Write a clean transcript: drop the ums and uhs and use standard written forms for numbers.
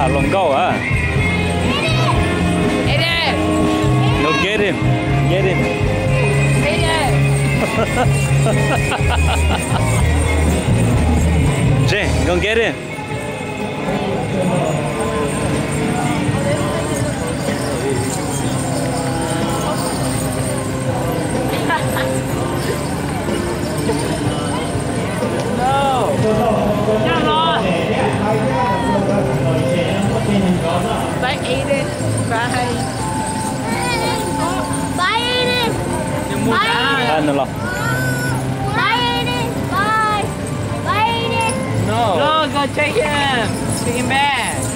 Long go, huh? Hey there! Go get him. Get him. Hey there! Jay, go get him. Bye, Aiden. Bye. Bye, Aiden. Bye, Aiden. Ano lang? Bye, Aiden. Bye. Bye, Aiden. No, go take him. Take him back.